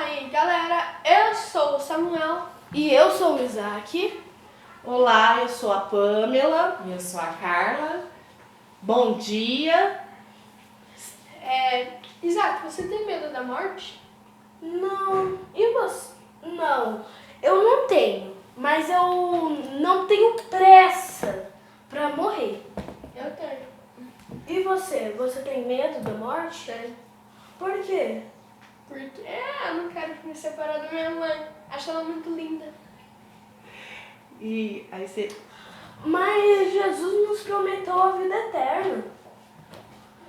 aí, galera, eu sou o Samuel. E eu sou o Isaac. Olá, eu sou a Pamela. E eu sou a Carla. Bom dia. Isaac, você tem medo da morte? Não, e você? Não, eu não tenho, mas eu não tenho pressa pra morrer. Eu tenho. E você? Você tem medo da morte? Tenho. Por quê? Porque eu não quero me separar da minha mãe. Acho ela muito linda. E aí você... Mas Jesus nos prometeu a vida eterna.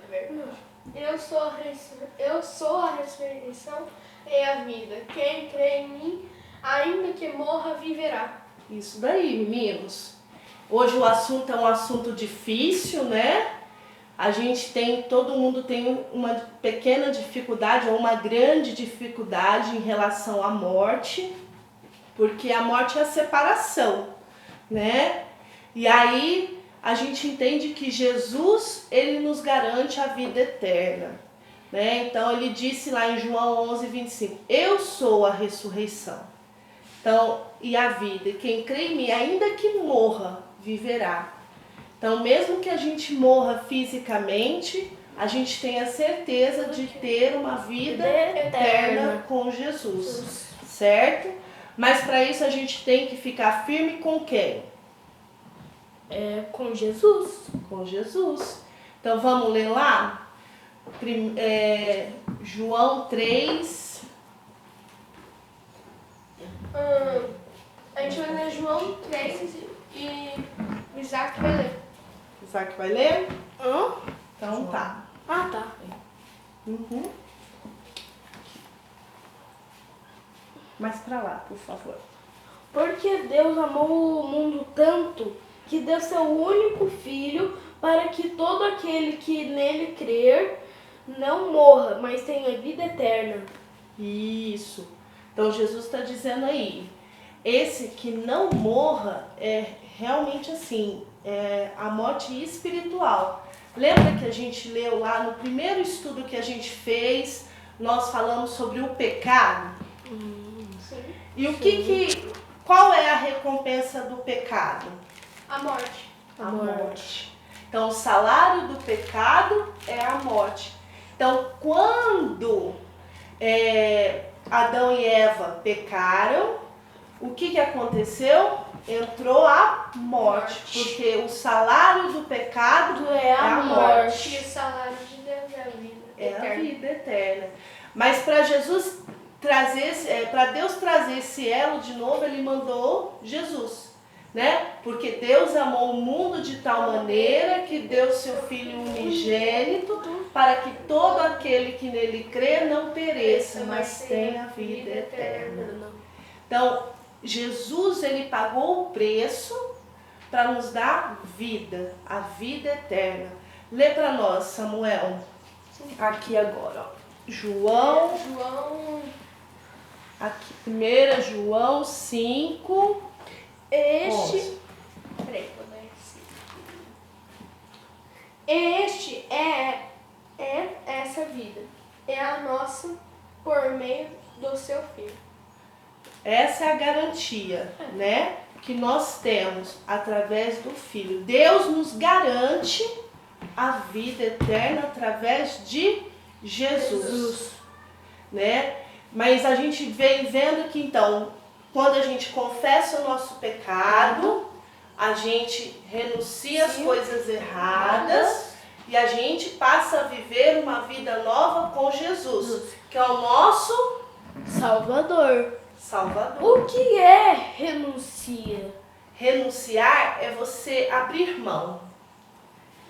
É verdade. Eu sou a ressurreição e a vida. Quem crê em mim, ainda que morra, viverá. Isso daí, meninos. Hoje o assunto é um assunto difícil, né? Todo mundo tem uma pequena dificuldade ou uma grande dificuldade em relação à morte, porque a morte é a separação, né? E aí a gente entende que Jesus, ele nos garante a vida eterna, né? Então ele disse lá em João 11:25, eu sou a ressurreição, então, e a vida, e quem crê em mim, ainda que morra, viverá. Então, mesmo que a gente morra fisicamente, a gente tem a certeza de ter uma vida eterna com Jesus, certo? Mas para isso a gente tem que ficar firme com quem? Com Jesus. Com Jesus. Então, vamos ler lá? João 3. A gente vai ler João 3 e o Isaac vai ler. Isaac vai ler? Hã? Então tá. Ah, tá. Uhum. Mais pra lá, por favor. Porque Deus amou o mundo tanto que deu seu único filho para que todo aquele que nele crer não morra, mas tenha vida eterna. Isso. Então Jesus está dizendo aí, esse que não morra é realmente assim, a morte espiritual. Lembra que a gente leu lá no primeiro estudo que a gente fez, nós falamos sobre o pecado? Sim. E qual é a recompensa do pecado? A morte. A morte. Então, o salário do pecado é a morte. Então, quando Adão e Eva pecaram, o que aconteceu? Entrou a morte, porque o salário do pecado é a morte. E o salário de Deus é a vida eterna. É a vida eterna. Mas para Jesus trazer, para Deus trazer esse elo de novo, ele mandou Jesus, né? Porque Deus amou o mundo de tal maneira que deu seu Filho unigênito para que todo aquele que nele crê não pereça, mas tenha vida eterna. Então, Jesus, ele pagou o preço para nos dar vida, a vida eterna. Lê para nós, Samuel, aqui agora, ó. João, aqui, 1 João 5, Peraí, vou dar esse. Este é essa vida. É a nossa por meio do seu Filho. Essa é a garantia, né, que nós temos através do Filho. Deus nos garante a vida eterna através de Jesus, né? Mas a gente vem vendo que então, quando a gente confessa o nosso pecado, a gente renuncia às coisas erradas e a gente passa a viver uma vida nova com Jesus, que é o nosso Salvador. Salvador. O que é renuncia? Renunciar é você abrir mão.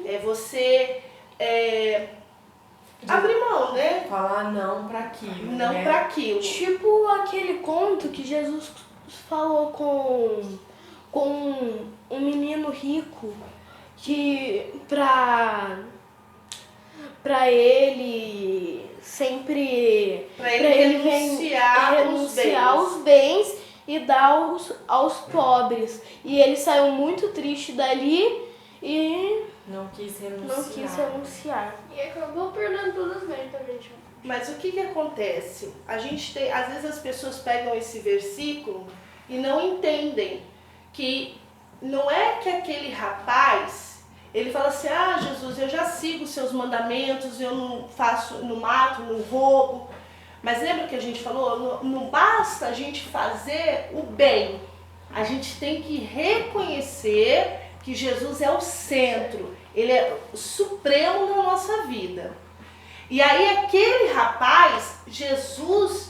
É você abrir mão, né? Falar não para aquilo. Não né? para aquilo. Tipo aquele conto que Jesus falou com um menino rico que pra ele sempre Para ele renunciar os bens e dar aos pobres. E ele saiu muito triste dali e Não quis não quis renunciar. E acabou perdendo todos os bens também, gente. Mas o que acontece? Às vezes as pessoas pegam esse versículo e não entendem que não é que aquele rapaz, ele fala assim, Jesus, eu já sigo os seus mandamentos, eu não mato, não roubo. Mas lembra que a gente falou? Não basta a gente fazer o bem. A gente tem que reconhecer que Jesus é o centro, ele é o supremo na nossa vida. E aí aquele rapaz, Jesus,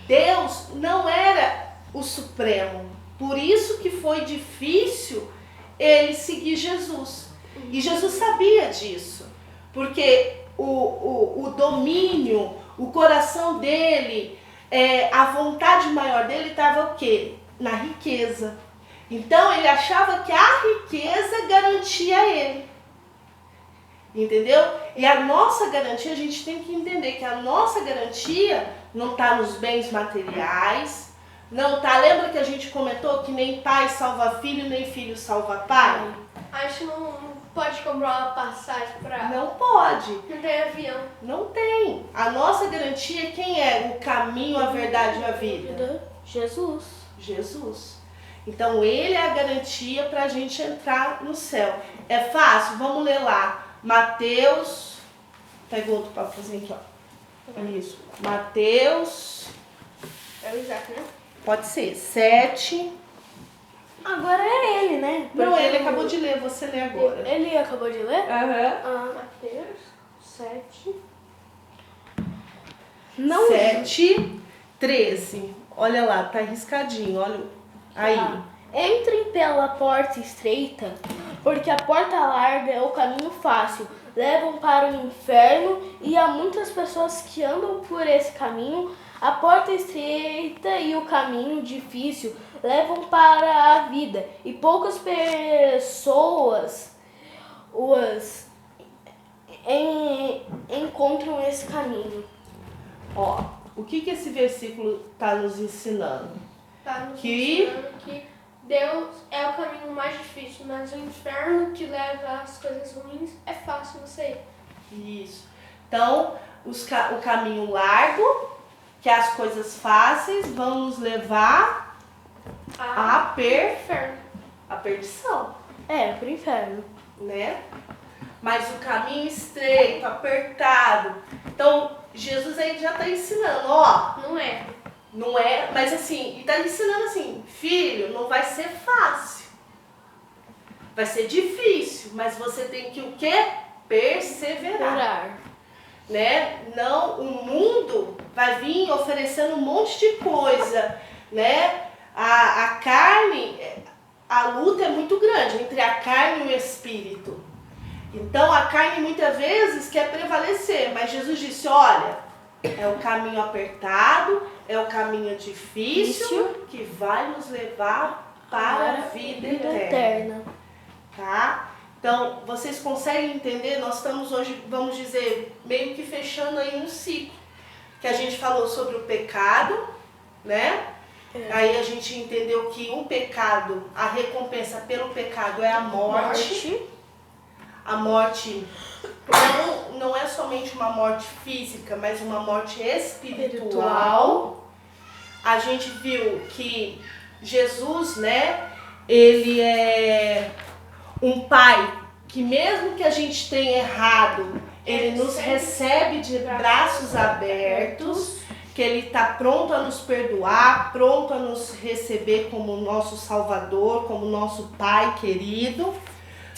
Deus, não era o supremo. Por isso que foi difícil ele seguir Jesus. E Jesus sabia disso. Porque o domínio, o coração dele, a vontade maior dele estava o quê? Na riqueza. Então ele achava que a riqueza garantia ele. Entendeu? E a nossa garantia, a gente tem que entender que a nossa garantia não está nos bens materiais, não tá. Lembra que a gente comentou que nem pai salva filho, nem filho salva pai? A gente não pode comprar uma passagem pra... Não pode. Não tem avião. Não tem. A nossa garantia, quem é o caminho, a verdade e a vida? Jesus. Jesus. Então ele é a garantia para a gente entrar no céu. É fácil? Vamos ler lá. Mateus, pega outro papelzinho aqui, ó. Isso. Mateus. É o Isaac, né? Pode ser. 7. Agora é ele, né? Não, ele acabou de ler, você lê agora. Ele acabou de ler? Aham. Mateus 7. Não. 7, 13. Olha lá, tá riscadinho, olha aí. Entrem pela porta estreita, porque a porta larga é o caminho fácil, levam para o inferno, e há muitas pessoas que andam por esse caminho. A porta estreita e o caminho difícil levam para a vida, e poucas pessoas encontram esse caminho. Ó, o que esse versículo tá nos ensinando? Tá nos Que- ensinando que Deus é o caminho mais difícil, mas o inferno que leva às coisas ruins é fácil você ir. Isso. Então, o caminho largo, que é as coisas fáceis, vão nos levar à Inferno. perdição, Pro inferno. né? Mas o caminho estreito, apertado. Então, Jesus aí já está ensinando, ó. Não é. Não é, mas assim, e tá ensinando assim, filho, não vai ser fácil. Vai ser difícil, mas você tem que o quê? Perseverar. Orar. Né? Não, o mundo vai vir oferecendo um monte de coisa, né? A carne, a luta é muito grande entre a carne e o espírito. Então a carne muitas vezes quer prevalecer, mas Jesus disse, olha, é o caminho apertado, é o caminho difícil que vai nos levar para a vida eterna. Tá? Então, vocês conseguem entender? Nós estamos hoje, vamos dizer, meio que fechando aí um ciclo. Que a gente falou sobre o pecado, né? Aí a gente entendeu que o pecado, a recompensa pelo pecado é a morte. A morte não é somente uma morte física, mas uma morte espiritual. A gente viu que Jesus, né? Ele é um pai que mesmo que a gente tenha errado, ele nos recebe de braços abertos, que ele está pronto a nos perdoar, pronto a nos receber como nosso Salvador, como nosso Pai querido.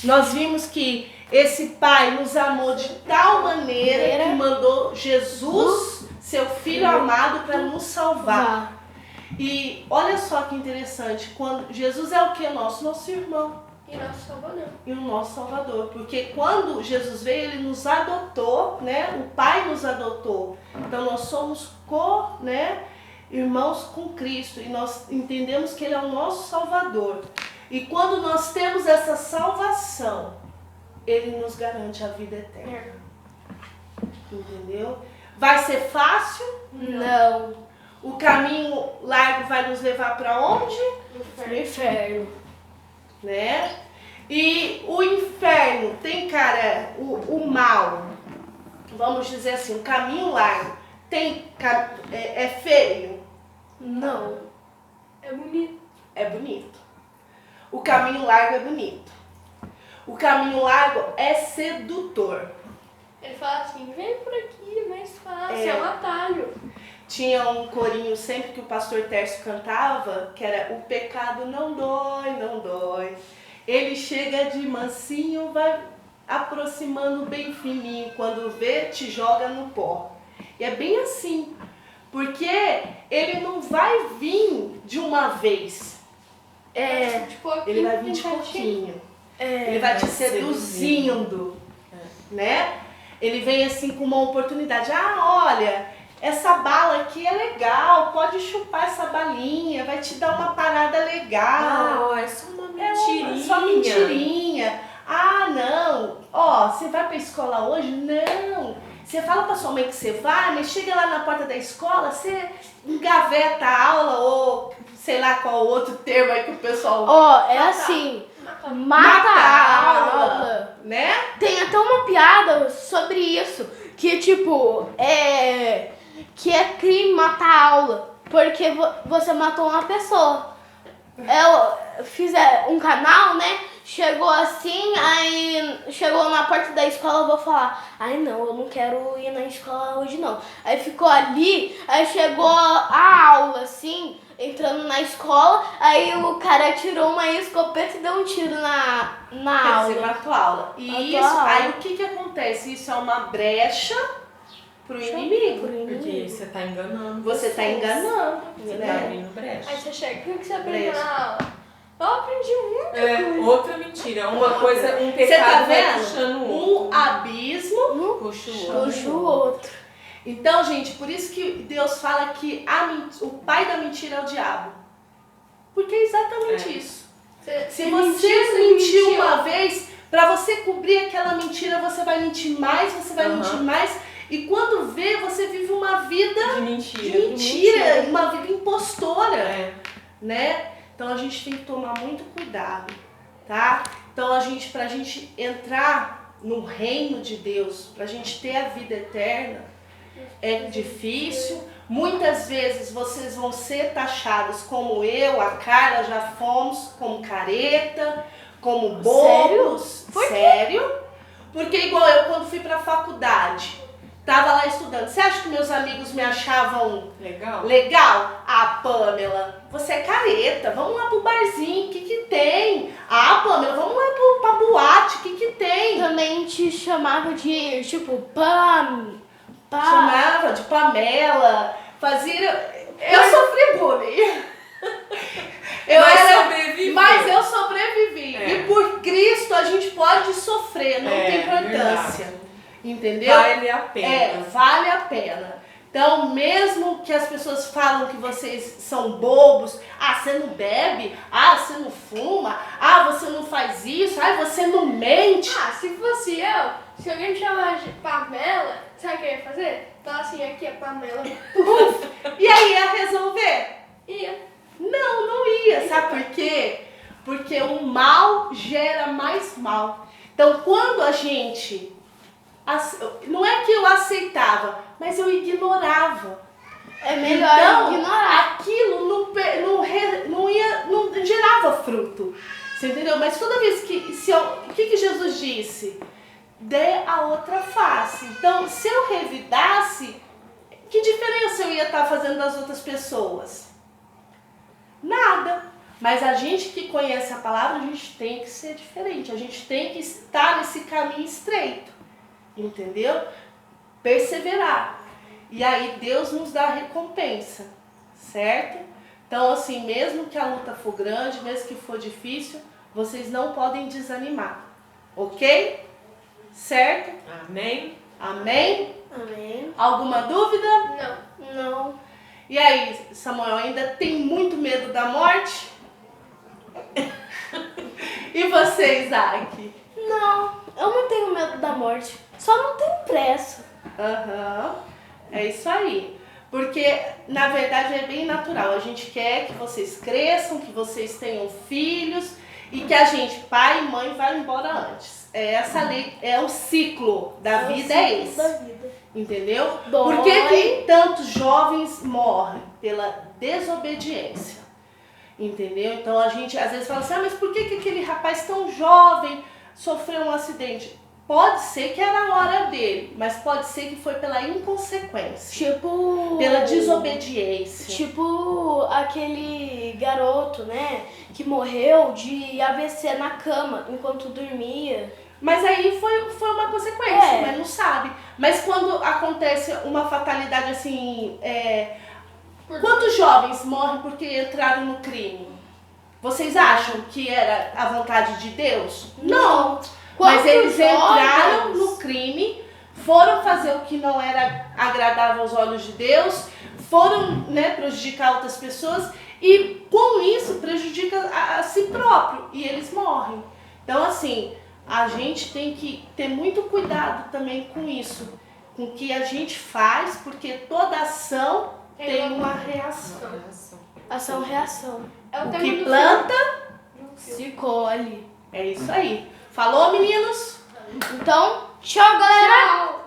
Nós vimos que esse Pai nos amou de tal maneira que mandou Jesus, seu Filho amado, para nos salvar. E olha só que interessante, quando Jesus é o que? Nosso irmão. E nosso Salvador. E o nosso Salvador. Porque quando Jesus veio, ele nos adotou, né? O Pai nos adotou. Então nós somos irmãos com Cristo. E nós entendemos que Ele é o nosso Salvador. E quando nós temos essa salvação, Ele nos garante a vida eterna. Entendeu? Vai ser fácil? Não. O caminho largo vai nos levar para onde? No inferno. Né? E o inferno tem, cara, o mal, vamos dizer assim, o caminho largo é feio? Não. É bonito. É bonito. O caminho largo é bonito. O caminho largo é sedutor. Ele fala assim, vem por aqui, mais fácil, É. é um atalho. Tinha um corinho sempre que o pastor Tércio cantava, que era o pecado não dói, não dói. Ele chega de mansinho, vai aproximando bem fininho, quando vê, te joga no pó. E é bem assim, porque ele não vai vir de uma vez, Tipo, aqui, ele vai vir de tem pouquinho. Ele vai te vai seduzindo, né? Ele vem assim com uma oportunidade. Ah, olha, essa bala aqui é legal, pode chupar essa balinha, vai te dar uma parada legal. Ah, é só uma É mentirinha. só mentirinha. Ah, não. Ó, você vai pra escola hoje? Não. Você fala pra sua mãe que você vai, mas chega lá na porta da escola, você engaveta a aula ou sei lá qual outro termo aí que o pessoal... Ó, é assim, mata a aula. Né? Tem até uma piada sobre isso, que tipo, que é crime matar a aula, porque você matou uma pessoa. Eu fiz um canal, né? Chegou assim, aí chegou na porta da escola, eu vou falar, ai não, eu não quero ir na escola hoje não. Aí ficou ali, aí chegou a aula assim, entrando na escola, aí o cara tirou uma escopeta e deu um tiro na Quer dizer, aula. matou a aula. E Matou isso, a aula. aí o que acontece? Isso é uma brecha pro inimigo. Porque você tá enganando. Você tá pessoas. enganando, Você tá né? abrindo brecha. Aí você chega, o que você aprendeu Brecha. na aula? Eu aprendi muito. É, outra mentira. Uma coisa, um Você tá pecado vai vendo? puxando o Um outro. abismo. Puxa o outro. Puxa o outro. Então, gente, por isso que Deus fala que o pai da mentira é o diabo. Porque é exatamente isso. Se você mentiu uma vez, para você cobrir aquela mentira, você vai mentir mais, você vai mentir mais. E quando vê, você vive uma vida De de mentira. mentira, uma vida impostora, É. né? Então a gente tem que tomar muito cuidado, tá? Então pra gente entrar no reino de Deus, pra gente ter a vida eterna, é difícil. Muitas vezes vocês vão ser taxados como eu, a Carla já fomos, como careta, como bobos. Sério? Porque igual eu quando fui pra faculdade, tava lá estudando. Você acha que meus amigos me achavam Legal? legal? Ah, Pamela, você é careta, vamos lá pro barzinho, o que que tem? Ah, Pamela, vamos lá pra boate, o que que tem? Também te chamava de, tipo, Chamava de Pamela, fazia... Eu sofri bullying. Sobrevivi. Mas eu sobrevivi. É. E por Cristo a gente pode sofrer, não tem importância. Verdade. Entendeu? Vale a pena. Vale a pena. Então, mesmo que as pessoas falam que vocês são bobos, ah, você não bebe, ah, você não fuma, ah, você não faz isso, ah, você não mente. Ah, se fosse eu, se alguém me chamasse de Pamela, sabe o que eu ia fazer? Falar assim, aqui é Pamela. E aí ia resolver? Ia. Não ia. Sabe por quê? Porque o mal gera mais mal. Então, quando a gente... Não é que eu aceitava, mas eu ignorava. É melhor Então, ignorar. aquilo não gerava fruto. Você entendeu? Mas toda vez que... o que Jesus disse? Dê a outra face. Então, se eu revidasse, que diferença eu ia estar fazendo das outras pessoas? Nada. Mas a gente que conhece a palavra, a gente tem que ser diferente. A gente tem que estar nesse caminho estreito. Entendeu? Perseverar. E aí Deus nos dá a recompensa. Certo? Então, assim, mesmo que a luta for grande, mesmo que for difícil, vocês não podem desanimar. Ok? Certo? Amém? Amém? Amém. Alguma dúvida? Não. E aí, Samuel, ainda tem muito medo da morte? E você, Isaac? Não, eu não tenho medo da morte. Só não tenho pressa. Aham, é isso aí. Porque, na verdade, é bem natural. A gente quer que vocês cresçam, que vocês tenham filhos e que a gente, pai e mãe, vá embora antes. é essa lei, é o ciclo da vida, o é ciclo esse. da vida. Entendeu? Dói. Por que tantos jovens morrem? Pela desobediência. Entendeu? Então a gente às vezes fala assim, mas por que aquele rapaz tão jovem sofreu um acidente? Pode ser que era a hora dele, mas pode ser que foi pela inconsequência. Tipo... Pela desobediência. Tipo aquele garoto, né? Que morreu de AVC na cama enquanto dormia. Mas aí foi uma consequência, É. mas não sabe. Mas quando acontece uma fatalidade assim, quantos jovens morrem porque entraram no crime? Vocês acham que era a vontade de Deus? Não. Mas Quantos eles entraram jovens? no crime, foram fazer o que não era agradável aos olhos de Deus, foram, né, prejudicar outras pessoas e com isso prejudica a si próprio e eles morrem. Então assim, a gente tem que ter muito cuidado também com isso, com o que a gente faz, porque toda ação tem uma reação. Ação-reação. É o O tema que do planta, Se colhe. é isso aí. Falou, meninos? Então, tchau, galera! Tchau!